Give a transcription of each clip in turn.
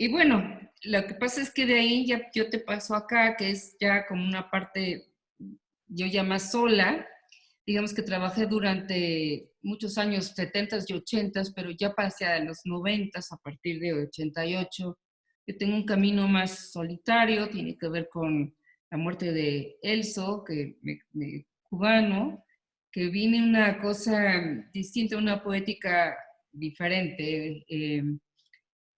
Y bueno, lo que pasa es que de ahí ya yo te paso acá, que es ya como una parte, yo ya más sola. Digamos que trabajé durante muchos años, 70s y 80s, pero ya pasé a los 90s, a partir de 88. Yo tengo un camino más solitario, tiene que ver con la muerte de Elso, cubano, que viene una cosa distinta, una poética diferente.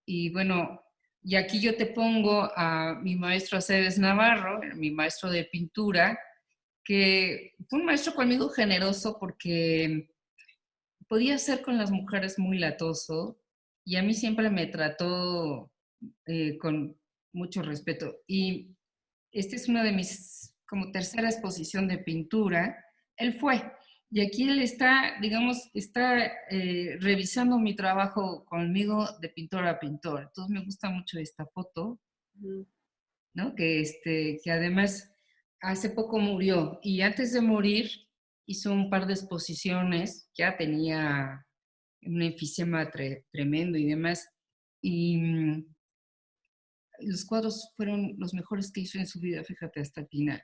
Y bueno, y aquí yo te pongo a mi maestro Aceves Navarro, mi maestro de pintura, que fue un maestro conmigo generoso porque podía ser con las mujeres muy latoso y a mí siempre me trató con mucho respeto. Y esta es una de mis, como tercera exposición de pintura. Él fue. Y aquí él está, digamos, está revisando mi trabajo conmigo de pintor a pintor. Entonces me gusta mucho esta foto, ¿no? Que además hace poco murió y antes de morir hizo un par de exposiciones, ya tenía un enfisema tremendo y demás. Y los cuadros fueron los mejores que hizo en su vida, fíjate, hasta el final.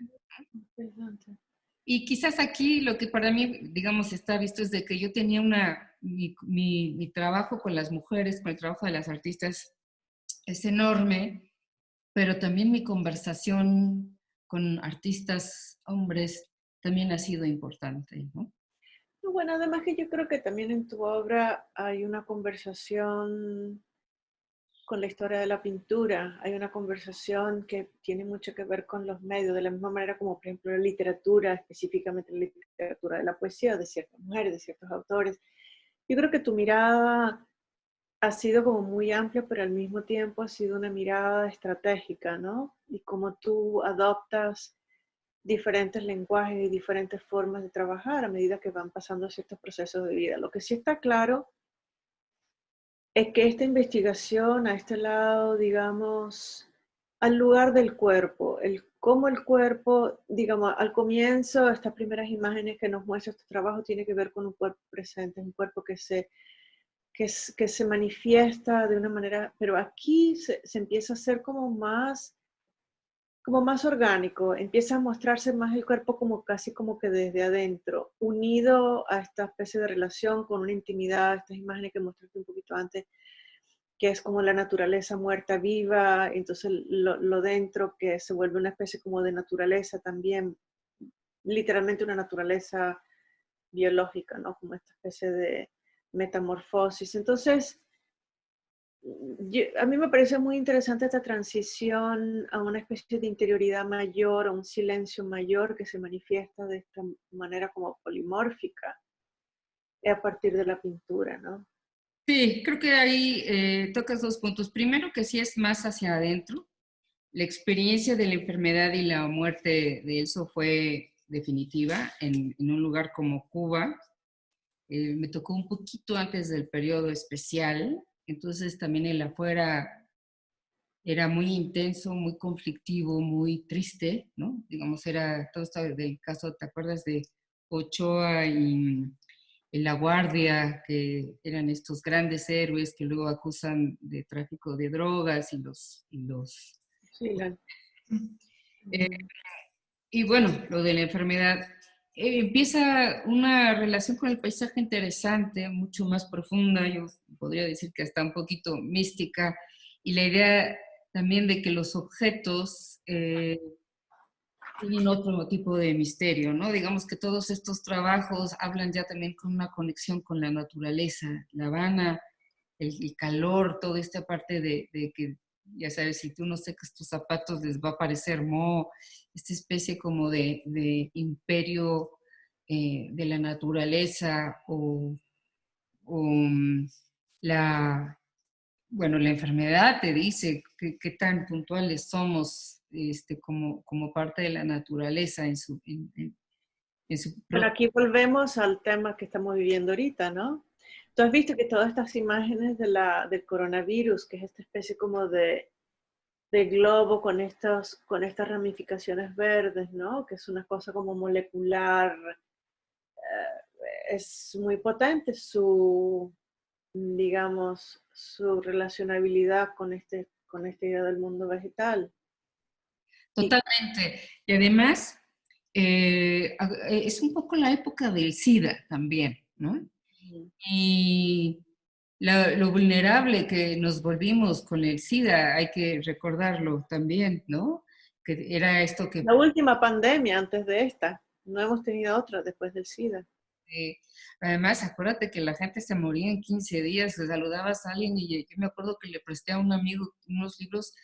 Interesante. Y quizás aquí lo que para mí, digamos, está visto es de que yo tenía mi trabajo con las mujeres, con el trabajo de las artistas, es enorme, pero también mi conversación con artistas hombres también ha sido importante, ¿no? Bueno, además que yo creo que también en tu obra hay una conversación con la historia de la pintura, hay una conversación que tiene mucho que ver con los medios, de la misma manera como por ejemplo la literatura, específicamente la literatura de la poesía, de ciertas mujeres, de ciertos autores. Yo creo que tu mirada ha sido como muy amplia, pero al mismo tiempo ha sido una mirada estratégica, ¿no? Y como tú adoptas diferentes lenguajes y diferentes formas de trabajar a medida que van pasando ciertos procesos de vida. Lo que sí está claro es que esta investigación a este lado, digamos, al lugar del cuerpo, el cómo el cuerpo, digamos, al comienzo, estas primeras imágenes que nos muestra este trabajo tiene que ver con un cuerpo presente, un cuerpo que se manifiesta de una manera, pero aquí se empieza a hacer como más orgánico, empieza a mostrarse más el cuerpo como casi como que desde adentro, unido a esta especie de relación con una intimidad, estas imágenes que mostraste un poquito antes, que es como la naturaleza muerta viva, entonces lo dentro que se vuelve una especie como de naturaleza también, literalmente una naturaleza biológica, ¿no? Como esta especie de metamorfosis. Entonces, a mí me parece muy interesante esta transición a una especie de interioridad mayor, a un silencio mayor que se manifiesta de esta manera como polimórfica a partir de la pintura, ¿no? Sí, creo que ahí tocas dos puntos. Primero, que sí es más hacia adentro. La experiencia de la enfermedad y la muerte de Elso fue definitiva en un lugar como Cuba. Me tocó un poquito antes del periodo especial, entonces también el afuera era muy intenso, muy conflictivo, muy triste, ¿no? Digamos, era todo esto del caso, ¿te acuerdas de Ochoa y La Guardia, que eran estos grandes héroes que luego acusan de tráfico de drogas Sí, eh, y bueno, lo de la enfermedad. Empieza una relación con el paisaje interesante, mucho más profunda, yo podría decir que hasta un poquito mística, y la idea también de que los objetos tienen otro tipo de misterio, ¿no? Digamos que todos estos trabajos hablan ya también con una conexión con la naturaleza, La Habana, el calor, toda esta parte de que, ya sabes, si tú no secas tus zapatos les va a parecer moho, esta especie como de imperio de la naturaleza o la, bueno, la enfermedad te dice qué tan puntuales somos como parte de la naturaleza en su bueno, propio... aquí volvemos al tema que estamos viviendo ahorita, ¿no? Tú has visto que todas estas imágenes del coronavirus, que es esta especie como de globo con estas ramificaciones verdes, ¿no? Que es una cosa como molecular, es muy potente su, digamos, su relacionabilidad con este con esta idea del mundo vegetal. Y Totalmente. Y además, es un poco la época del SIDA también, ¿no? Y lo vulnerable que nos volvimos con el SIDA, hay que recordarlo también, ¿no? Que era esto que... la última pandemia antes de esta, no hemos tenido otra después del SIDA. Además, acuérdate que la gente se moría en 15 días, saludabas a alguien y yo me acuerdo que le presté a un amigo unos libros,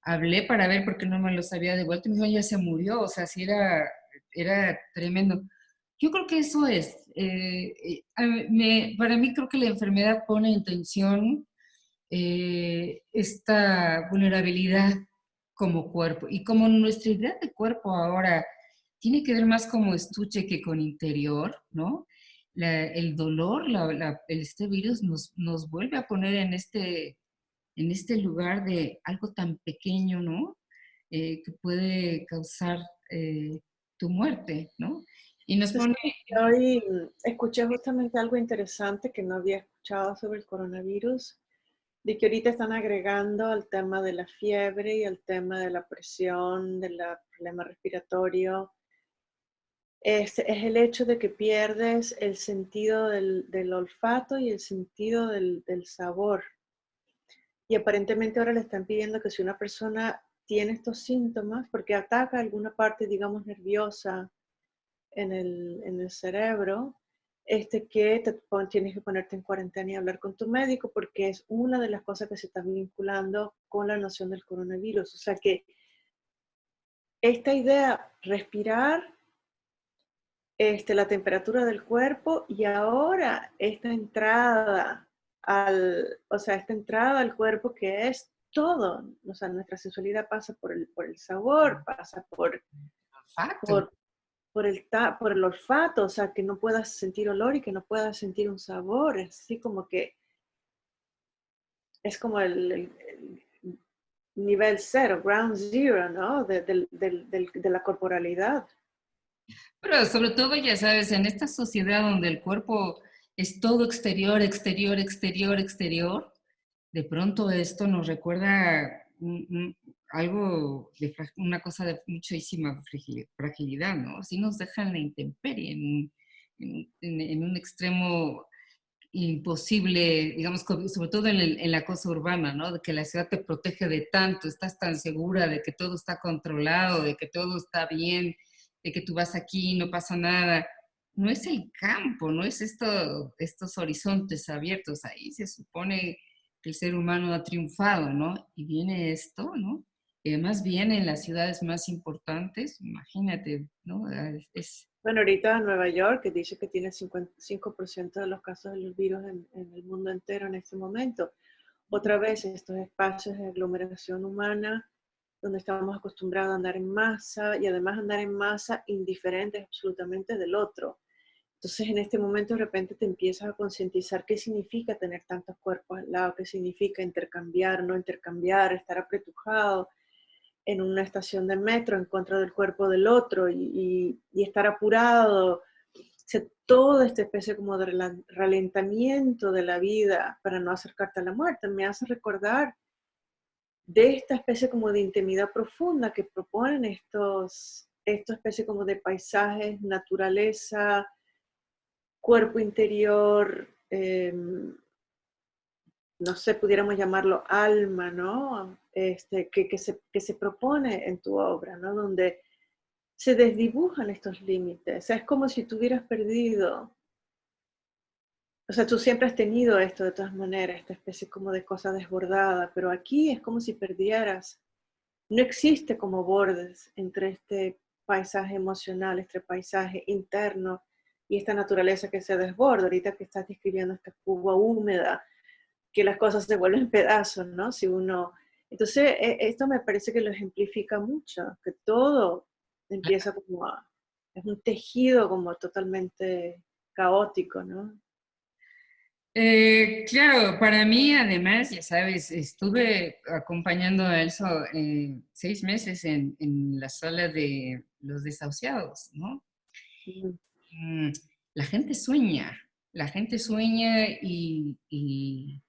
hablé para ver por qué no me los había devuelto y me dijo, ya se murió, o sea, sí era tremendo. Yo creo que eso es, para mí creo que la enfermedad pone en tensión esta vulnerabilidad como cuerpo y como nuestra idea de cuerpo ahora tiene que ver más como estuche que con interior, ¿no? El dolor, este virus nos vuelve a poner en este lugar de algo tan pequeño, ¿no? Que puede causar tu muerte, ¿no? Y nos Entonces, pone... hoy escuché justamente algo interesante que no había escuchado sobre el coronavirus, de que ahorita están agregando al tema de la fiebre y al tema de la presión, del problema respiratorio, es el hecho de que pierdes el sentido del olfato y el sentido del sabor. Y aparentemente ahora le están pidiendo que si una persona tiene estos síntomas, porque ataca alguna parte, digamos, nerviosa en el cerebro, que tienes que ponerte en cuarentena y hablar con tu médico, porque es una de las cosas que se está vinculando con la noción del coronavirus. O sea que esta idea, respirar, la temperatura del cuerpo y ahora esta entrada al cuerpo que es todo, o sea, nuestra sensualidad pasa por el sabor, pasa Olfato. por, por el olfato, o sea, que no puedas sentir olor y que no puedas sentir un sabor, es así como que es como el nivel cero, ground zero, ¿no? De la corporalidad. Pero sobre todo, ya sabes, en esta sociedad donde el cuerpo es todo exterior, exterior, exterior, exterior, de pronto esto nos recuerda algo, una cosa de muchísima fragilidad, ¿no? Así nos deja en la intemperie, en un extremo imposible, digamos, sobre todo en la cosa urbana, ¿no? De que la ciudad te protege de tanto, estás tan segura de que todo está controlado, de que todo está bien, de que tú vas aquí y no pasa nada. No es el campo, no es estos horizontes abiertos. Ahí se supone que el ser humano ha triunfado, ¿no? Y viene esto, ¿no? Y además viene en las ciudades más importantes, imagínate, ¿no? Bueno, ahorita en Nueva York, que dice que tiene 55% de los casos del virus en el mundo entero en este momento. Otra vez, estos espacios de aglomeración humana, donde estábamos acostumbrados a andar en masa y además andar en masa indiferentes absolutamente del otro. Entonces, en este momento, de repente te empiezas a concientizar qué significa tener tantos cuerpos al lado, qué significa intercambiar, no intercambiar, estar apretujado en una estación de metro en contra del cuerpo del otro y estar apurado. O sea, toda esta especie como de ralentamiento de la vida para no acercarte a la muerte me hace recordar de esta especie como de intimidad profunda que proponen esta especie como de paisajes, naturaleza, cuerpo interior, no sé, pudiéramos llamarlo alma, ¿no? Que se propone en tu obra, ¿no? Donde se desdibujan estos límites. O sea, es como si tú hubieras perdido, o sea, tú siempre has tenido esto de todas maneras, esta especie como de cosa desbordada, pero aquí es como si perdieras. No existe como bordes entre este paisaje emocional, este paisaje interno y esta naturaleza que se desborda. Ahorita que estás describiendo esta cuba húmeda, que las cosas se vuelven pedazos, ¿no? Si uno... Entonces, esto me parece que lo ejemplifica mucho, que todo empieza como a... Es un tejido como totalmente caótico, ¿no? Claro, para mí además, ya sabes, estuve acompañando a Elso 6 meses en la sala de los desahuciados, ¿no? Mm. Mm, la gente sueña y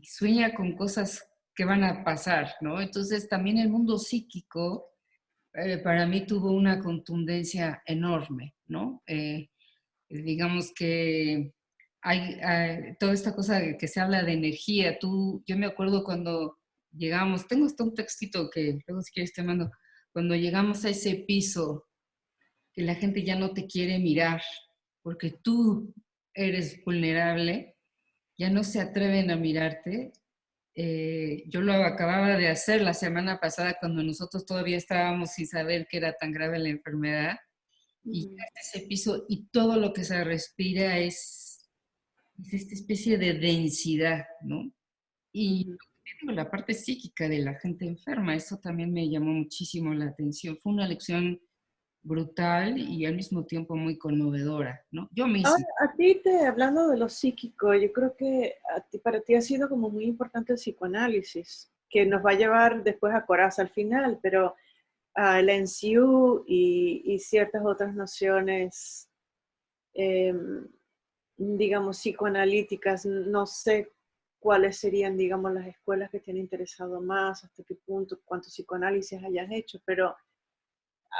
sueña con cosas que van a pasar, ¿no? Entonces también el mundo psíquico para mí tuvo una contundencia enorme, ¿no? Digamos que hay toda esta cosa de que se habla de energía. Yo me acuerdo cuando llegamos, tengo hasta un textito que luego si quieres te mando, cuando llegamos a ese piso que la gente ya no te quiere mirar porque tú eres vulnerable, ya no se atreven a mirarte. Yo lo acababa de hacer la semana pasada cuando nosotros todavía estábamos sin saber que era tan grave la enfermedad y Ujú. ese piso y todo lo que se respira es esta especie de densidad, ¿no? Y Ujú. digo, la parte psíquica de la gente enferma, eso también me llamó muchísimo la atención. Fue una lección brutal y al mismo tiempo muy conmovedora, ¿no? Yo Ahora, misma. hablando de lo psíquico, yo creo que para ti ha sido como muy importante el psicoanálisis, que nos va a llevar después a Corazza al final, pero el NCU y ciertas otras nociones, em, digamos, psicoanalíticas, no sé cuáles serían, digamos, las escuelas que te han interesado más, hasta qué punto, cuánto psicoanálisis hayas hecho, pero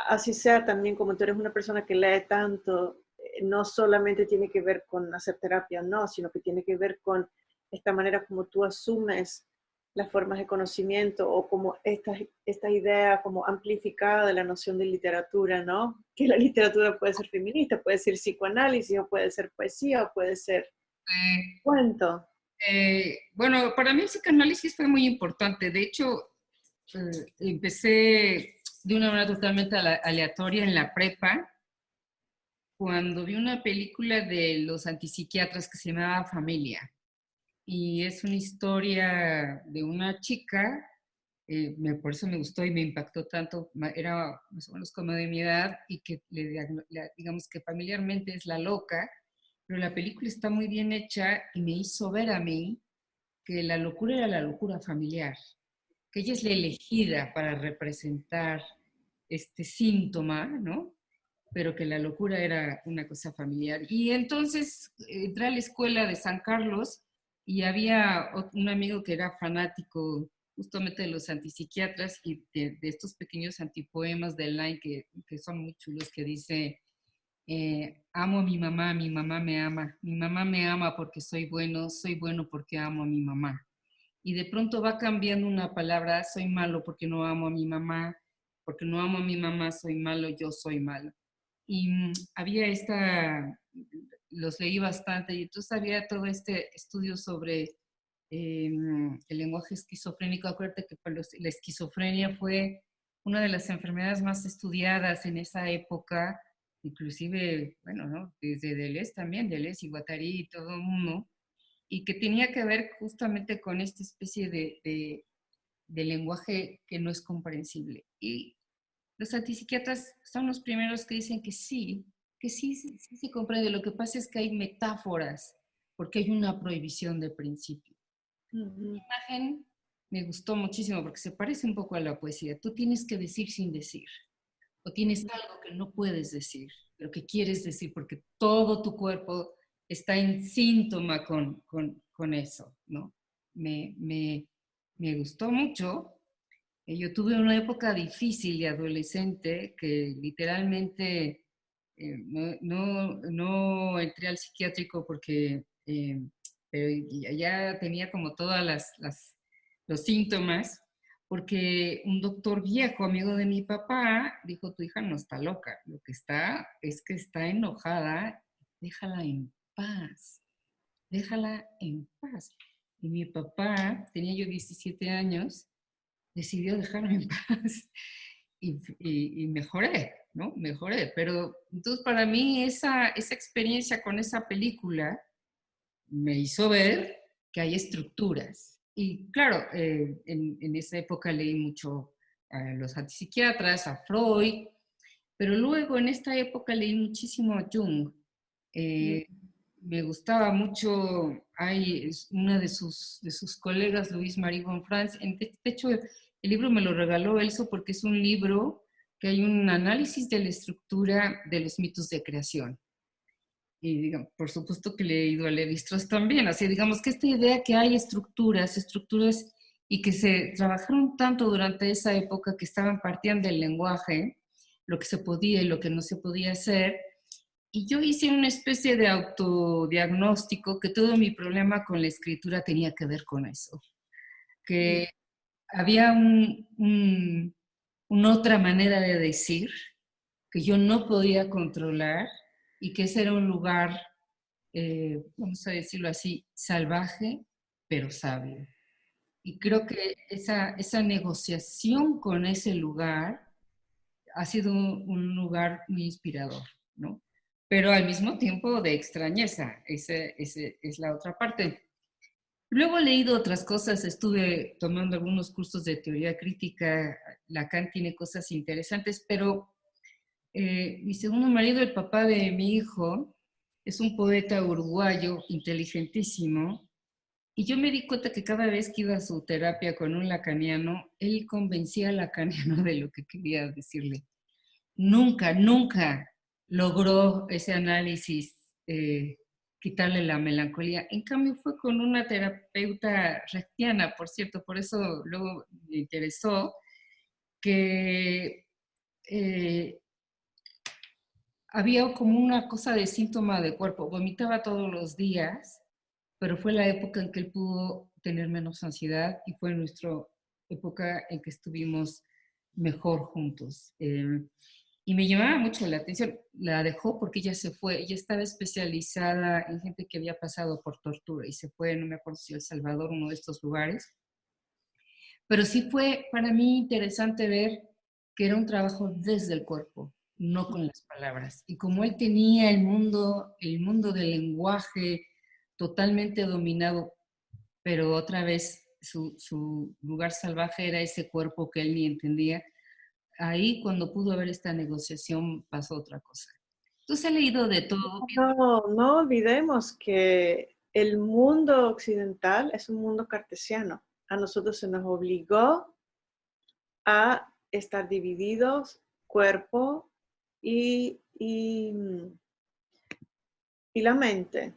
así sea también como tú eres una persona que lee tanto, no solamente tiene que ver con hacer terapia, no, sino que tiene que ver con esta manera como tú asumes las formas de conocimiento o como esta idea como amplificada de la noción de literatura, ¿no? Que la literatura puede ser feminista, puede ser psicoanálisis, o puede ser poesía, o puede ser Eh, cuento. bueno, para mí el psicoanálisis fue muy importante. De hecho, empecé de una manera totalmente aleatoria en la prepa, cuando vi una película de los antipsiquiatras que se llamaba Familia. Y es una historia de una chica, por eso me gustó y me impactó tanto, era más o menos como de mi edad y que digamos que familiarmente es la loca, pero la película está muy bien hecha y me hizo ver a mí que la locura era la locura familiar, que ella es la elegida para representar este síntoma, ¿no? Pero que la locura era una cosa familiar. Y entonces entré a la escuela de San Carlos y había un amigo que era fanático justamente de los antipsiquiatras y de estos pequeños antipoemas de Line que son muy chulos, que dice, amo a mi mamá mi mamá me ama porque soy bueno porque amo a mi mamá. Y de pronto va cambiando una palabra, soy malo porque no amo a mi mamá, porque no amo a mi mamá, soy malo, yo soy malo. Y había los leí bastante, y entonces había todo este estudio sobre el lenguaje esquizofrénico. Acuérdate que la esquizofrenia fue una de las enfermedades más estudiadas en esa época, inclusive, bueno, ¿no? Desde Deleuze también, Deleuze y Guattari y todo el mundo, y que tenía que ver justamente con esta especie de lenguaje que no es comprensible. Y los antipsiquiatras son los primeros que dicen que sí se comprende. Lo que pasa es que hay metáforas, porque hay una prohibición de principio. Ujú. La imagen me gustó muchísimo porque se parece un poco a la poesía. Tú tienes que decir sin decir, o tienes algo que no puedes decir, pero que quieres decir porque todo tu cuerpo está en síntoma con eso, ¿no? Me, me, me gustó mucho. Yo tuve una época difícil de adolescente que literalmente no entré al psiquiátrico porque pero ya tenía como todas los síntomas, porque un doctor viejo, amigo de mi papá, dijo, tu hija no está loca, lo que está es que está enojada, déjala en paz, déjala en paz. Y mi papá, tenía yo 17 años, decidió dejarme en paz y mejoré, ¿no? Mejoré. Pero entonces para mí esa experiencia con esa película me hizo ver que hay estructuras. Y claro, en esa época leí mucho a los antipsiquiatras, a Freud, pero luego en esta época leí muchísimo a Jung. Mm. Eh, Me gustaba mucho, hay una de sus colegas, Louise Marie von Franz, de hecho el libro me lo regaló Elso porque es un libro que hay un análisis de la estructura de los mitos de creación. Y digamos, por supuesto que le he leído a Levi Strauss también, así digamos que esta idea que hay estructuras y que se trabajaron tanto durante esa época que estaban partiendo del lenguaje, lo que se podía y lo que no se podía hacer. Y yo hice una especie de autodiagnóstico que todo mi problema con la escritura tenía que ver con eso, que había una otra manera de decir que yo no podía controlar y que ese era un lugar, vamos a decirlo así, salvaje, pero sabio. Y creo que esa negociación con ese lugar ha sido un lugar muy inspirador, ¿no? Pero al mismo tiempo de extrañeza, ese es la otra parte. Luego he leído otras cosas, estuve tomando algunos cursos de teoría crítica, Lacan tiene cosas interesantes, pero mi segundo marido, el papá de mi hijo, es un poeta uruguayo inteligentísimo, y yo me di cuenta que cada vez que iba a su terapia con un lacaniano, él convencía al lacaniano de lo que quería decirle. Nunca, nunca logró ese análisis quitarle la melancolía. En cambio, fue con una terapeuta rechtiana, por cierto, por eso luego me interesó, que eh, había como una cosa de síntoma de cuerpo. Vomitaba todos los días, pero fue la época en que él pudo tener menos ansiedad y fue nuestra época en que estuvimos mejor juntos. Y me llamaba mucho la atención. La dejó porque ella se fue. Ella estaba especializada en gente que había pasado por tortura y se fue, no me acuerdo si El Salvador, uno de estos lugares. Pero sí fue para mí interesante ver que era un trabajo desde el cuerpo, no con las palabras. Y como él tenía el mundo del lenguaje totalmente dominado, pero otra vez su lugar salvaje era ese cuerpo que él ni entendía, ahí cuando pudo haber esta negociación pasó otra cosa. Entonces he leído de todo. No, no olvidemos que el mundo occidental es un mundo cartesiano. A nosotros se nos obligó a estar divididos, cuerpo y la mente.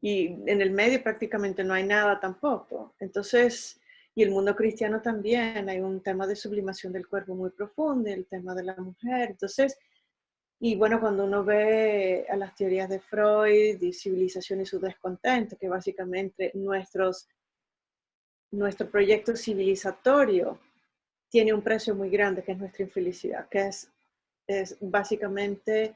Y en el medio prácticamente no hay nada tampoco. Entonces, y el mundo cristiano también, hay un tema de sublimación del cuerpo muy profundo, el tema de la mujer. Entonces, y bueno, cuando uno ve a las teorías de Freud y civilización y su descontento, que básicamente nuestro proyecto civilizatorio tiene un precio muy grande, que es nuestra infelicidad, que es básicamente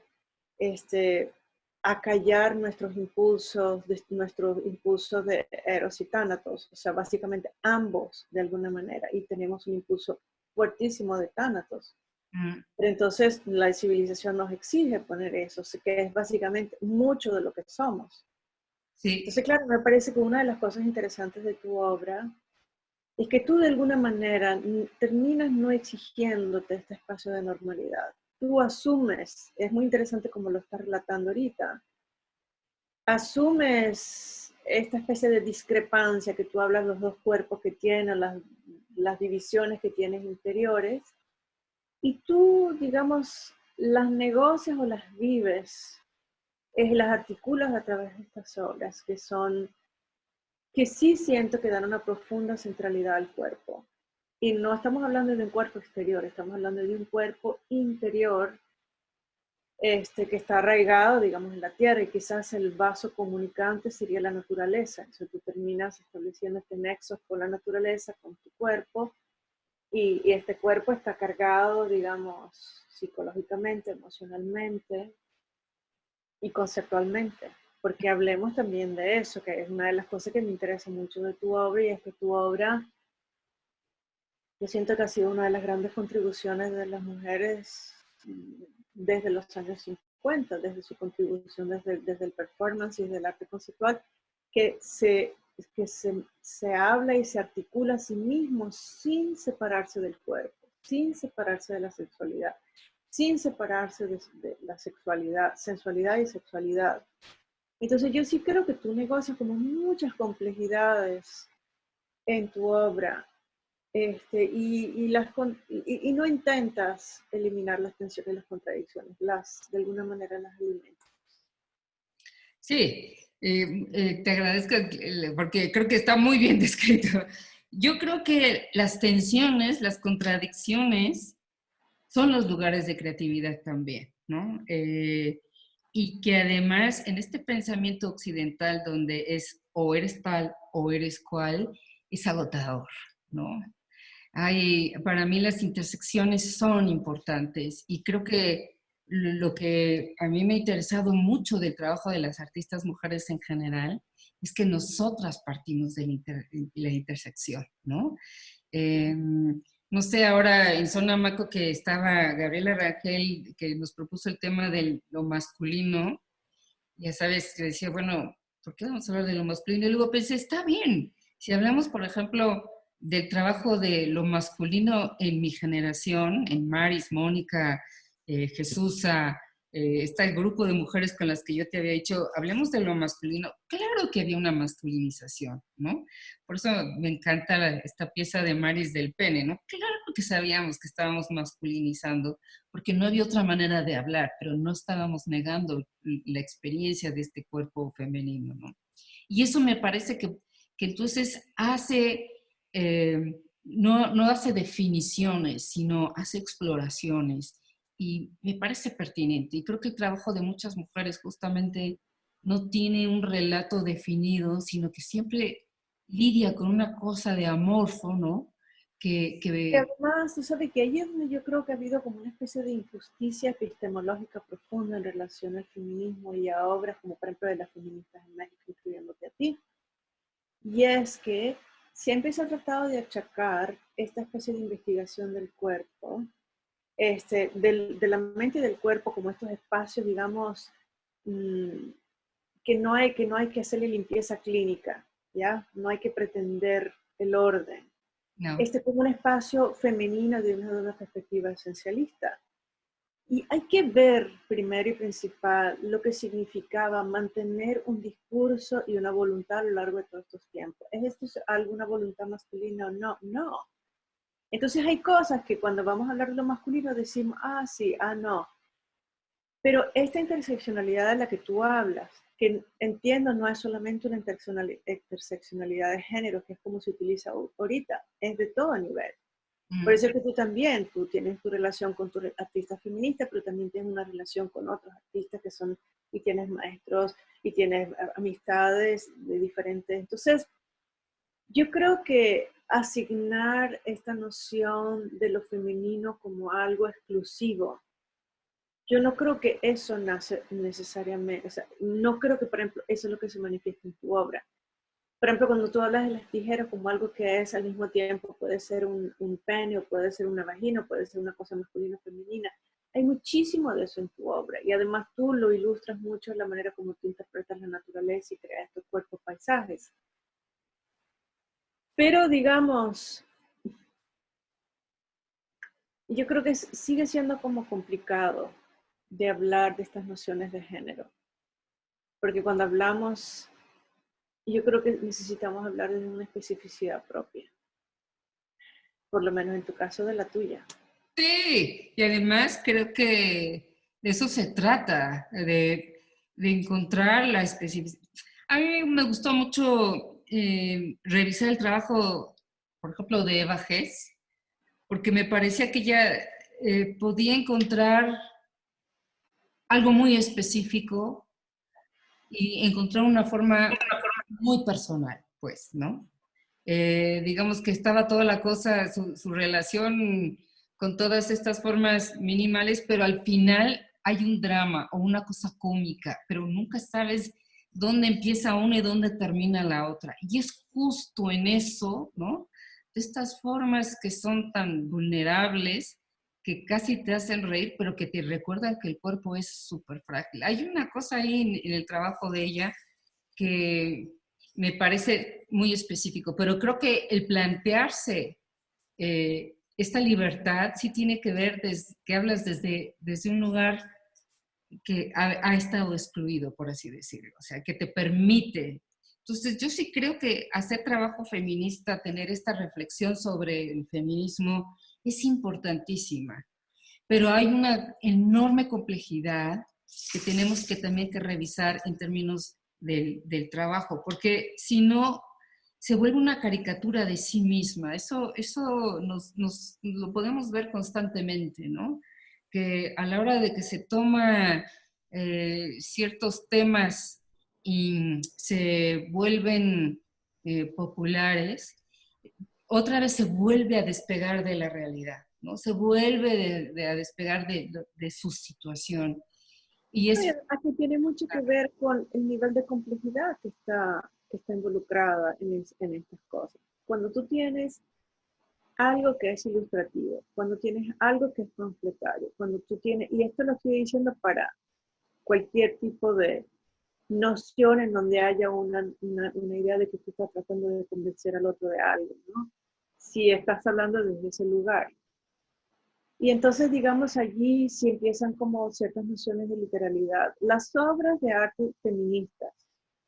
acallar nuestros impulsos de eros y tánatos, o sea, básicamente ambos de alguna manera, y tenemos un impulso fuertísimo de tánatos. Pero entonces la civilización nos exige poner eso, que es básicamente mucho de lo que somos. Sí. Entonces, claro, me parece que una de las cosas interesantes de tu obra es que tú de alguna manera terminas no exigiéndote este espacio de normalidad. Tú asumes, es muy interesante como lo estás relatando ahorita, asumes esta especie de discrepancia que tú hablas, los dos cuerpos que tienen, las divisiones que tienes interiores, y tú, digamos, las negocias o las vives, las articulas a través de estas obras que sí siento que dan una profunda centralidad al cuerpo. Y no estamos hablando de un cuerpo exterior, estamos hablando de un cuerpo interior que está arraigado, digamos, en la tierra, y quizás el vaso comunicante sería la naturaleza. Entonces tú terminas estableciendo este nexo con la naturaleza, con tu cuerpo, y este cuerpo está cargado, digamos, psicológicamente, emocionalmente y conceptualmente. Porque hablemos también de eso, que es una de las cosas que me interesa mucho de tu obra, y es que tu obra, yo siento que ha sido una de las grandes contribuciones de las mujeres desde los años 50, desde su contribución desde el performance y desde el arte conceptual, que se habla y se articula a sí mismo sin separarse del cuerpo, sin separarse de la sexualidad, sin separarse de la sexualidad, sensualidad y sexualidad. Entonces yo sí creo que tú negocias como muchas complejidades en tu obra, y no intentas eliminar las tensiones y las contradicciones, de alguna manera las eliminas. Sí, te agradezco porque creo que está muy bien descrito. yo creo que las tensiones, las contradicciones son los lugares de creatividad también, ¿no? Y que además en este pensamiento occidental donde es o eres tal o eres cual, es agotador, ¿no? Para mí las intersecciones son importantes y creo que lo que a mí me ha interesado mucho del trabajo de las artistas mujeres en general es que nosotras partimos de la intersección, ¿no? Eh, no sé, ahora en Zona Maco que estaba Gabriela Rangel, que nos propuso el tema de lo masculino, ya sabes, que decía, bueno, ¿por qué vamos a hablar de lo masculino? Y luego pensé, está bien, si hablamos, por ejemplo, del trabajo de lo masculino en mi generación, en Maris, Mónica, Jesusa, está el grupo de mujeres con las que yo te había dicho, hablemos de lo masculino. Claro que había una masculinización, ¿no? Por eso me encanta esta pieza de Maris del pene, ¿no? Claro que sabíamos que estábamos masculinizando, porque no había otra manera de hablar, pero no estábamos negando la experiencia de este cuerpo femenino, ¿no? Y eso me parece que entonces hace, no hace definiciones, sino hace exploraciones. Y me parece pertinente. Y creo que el trabajo de muchas mujeres justamente no tiene un relato definido, sino que siempre lidia con una cosa de amorfo, ¿no? Y Que además, tú sabes que ahí es donde yo creo que ha habido como una especie de injusticia epistemológica profunda en relación al feminismo y a obras como por ejemplo de las feministas en México, incluyéndote a ti. Y es que siempre se ha tratado de achacar esta especie de investigación del cuerpo, de la mente y del cuerpo como estos espacios, digamos, mmm, que no hay que hacerle limpieza clínica, ¿ya? No hay que pretender el orden. no. Como un espacio femenino de una perspectiva esencialista. Y hay que ver primero y principal lo que significaba mantener un discurso y una voluntad a lo largo de todos estos tiempos. ¿Es esto alguna voluntad masculina o no? No. Entonces hay cosas que cuando vamos a hablar de lo masculino decimos, ah, sí, ah, no. Pero esta interseccionalidad de la que tú hablas, que entiendo no es solamente una interseccionalidad de género, que es como se utiliza ahorita, es de todo nivel. Por eso es que tú tienes tu relación con tu artista feminista, pero también tienes una relación con otros artistas que son, y tienes maestros, y tienes amistades de diferentes. Entonces, yo creo que asignar esta noción de lo femenino como algo exclusivo, yo no creo que eso nace necesariamente, o sea, no creo que, por ejemplo, eso es lo que se manifiesta en tu obra. Por ejemplo, cuando tú hablas de las tijeras como algo que es al mismo tiempo, puede ser un pene, o puede ser una vagina, o puede ser una cosa masculina o femenina. Hay muchísimo de eso en tu obra. Y además tú lo ilustras mucho en la manera como tú interpretas la naturaleza y creas estos cuerpos paisajes. Pero digamos, yo creo que sigue siendo como complicado de hablar de estas nociones de género. Porque cuando hablamos, yo creo que necesitamos hablar de una especificidad propia. Por lo menos en tu caso de la tuya. Sí, y además creo que de eso se trata, de encontrar la especificidad. A mí me gustó mucho revisar el trabajo, por ejemplo, de Eva Hess, porque me parecía que ella podía encontrar algo muy específico y encontrar una forma muy personal, pues, ¿no? Digamos que estaba toda la cosa, su relación con todas estas formas minimales, pero al final hay un drama o una cosa cómica, pero nunca sabes dónde empieza una y dónde termina la otra. Y es justo en eso, ¿no? De estas formas que son tan vulnerables, que casi te hacen reír, pero que te recuerdan que el cuerpo es súper frágil. Hay una cosa ahí en el trabajo de ella que me parece muy específico, pero creo que el plantearse esta libertad sí tiene que ver, que hablas desde un lugar que ha estado excluido, por así decirlo, o sea, que te permite. Entonces, yo sí creo que hacer trabajo feminista, tener esta reflexión sobre el feminismo, es importantísima, pero hay una enorme complejidad que tenemos que también que revisar en términos del trabajo, porque si no, se vuelve una caricatura de sí misma. Eso lo podemos ver constantemente, ¿no? Que a la hora de que se toma ciertos temas y se vuelven populares, otra vez se vuelve a despegar de la realidad, ¿no? Se vuelve a despegar de su situación. Y No, y es, además que tiene mucho que ver con el nivel de complejidad que está involucrada en estas cosas. Cuando tú tienes algo que es ilustrativo, cuando tienes algo que es panfletario, cuando tú tienes, y esto lo estoy diciendo para cualquier tipo de noción en donde haya una idea de que tú estás tratando de convencer al otro de algo, ¿no? Si estás hablando desde ese lugar. Y entonces, digamos, allí sí empiezan como ciertas nociones de literalidad. Las obras de arte feministas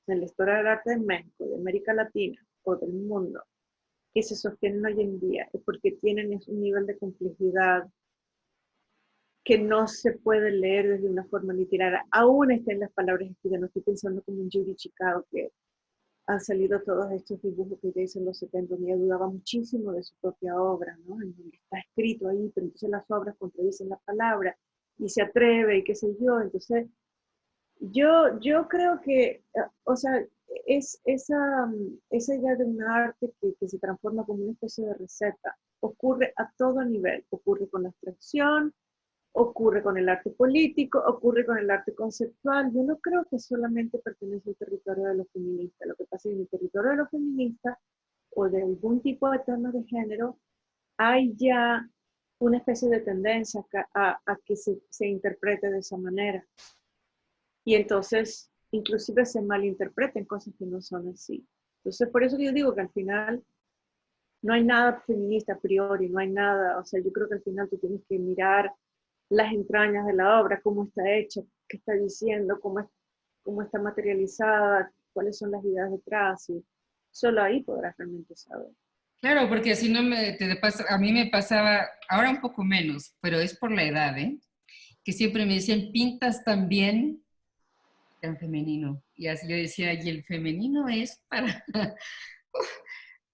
en la historia del arte de México, de América Latina o del mundo, que se sostienen hoy en día, es porque tienen un nivel de complejidad que no se puede leer desde una forma literaria. Aún está en las palabras escritas, no estoy pensando como en Judy Chicago, que han salido todos estos dibujos que ella hizo en los 70, y ella dudaba muchísimo de su propia obra, ¿no? En donde está escrito ahí, pero entonces las obras contradicen la palabra y se atreve y qué sé yo. Entonces, yo creo que, o sea, esa idea de un arte que se transforma como una especie de receta ocurre a todo nivel, ocurre con la abstracción, ocurre con el arte político, ocurre con el arte conceptual. Yo no creo que solamente pertenece al territorio de los feministas. Lo que pasa es que en el territorio de los feministas o de algún tipo de temas de género hay ya una especie de tendencia a que se interprete de esa manera. Y entonces, inclusive se malinterpreten cosas que no son así. Entonces, por eso que yo digo que al final no hay nada feminista a priori, no hay nada, o sea, yo creo que al final tú tienes que mirar las entrañas de la obra, cómo está hecha, qué está diciendo, cómo está materializada, cuáles son las ideas detrás, y solo ahí podrás realmente saber. claro, porque si no a mí me pasaba, ahora un poco menos, pero es por la edad, ¿eh? Que siempre me decían, pintas también tan femenino. Y así yo decía, y el femenino es para,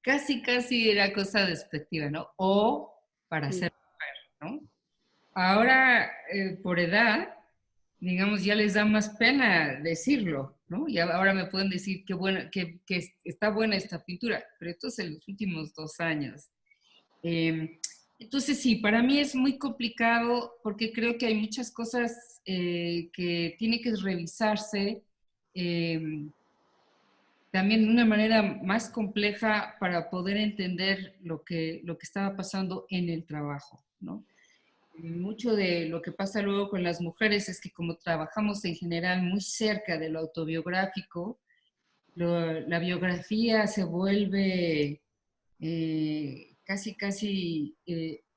casi era cosa despectiva, ¿no? O para Sí. ser, ¿no? Ahora, por edad, digamos, ya les da más pena decirlo, ¿no? Y ahora me pueden decir qué buena, que está buena esta pintura, pero esto es en los últimos 2 años. Eh, entonces, sí, para mí es muy complicado porque creo que hay muchas cosas que tienen que revisarse eh, también de una manera más compleja para poder entender lo que estaba pasando en el trabajo, ¿no? Mucho de lo que pasa luego con las mujeres es que como trabajamos en general muy cerca de lo autobiográfico, la biografía se vuelve casi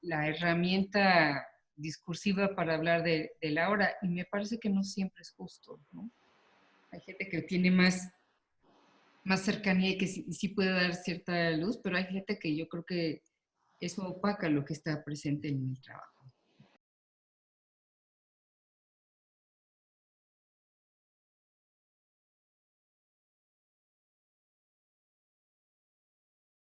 la herramienta discursiva para hablar de la hora y me parece que no siempre es justo, ¿no? Hay gente que tiene más cercanía y que sí puede dar cierta luz, pero hay gente que yo creo que eso opaca lo que está presente en el trabajo.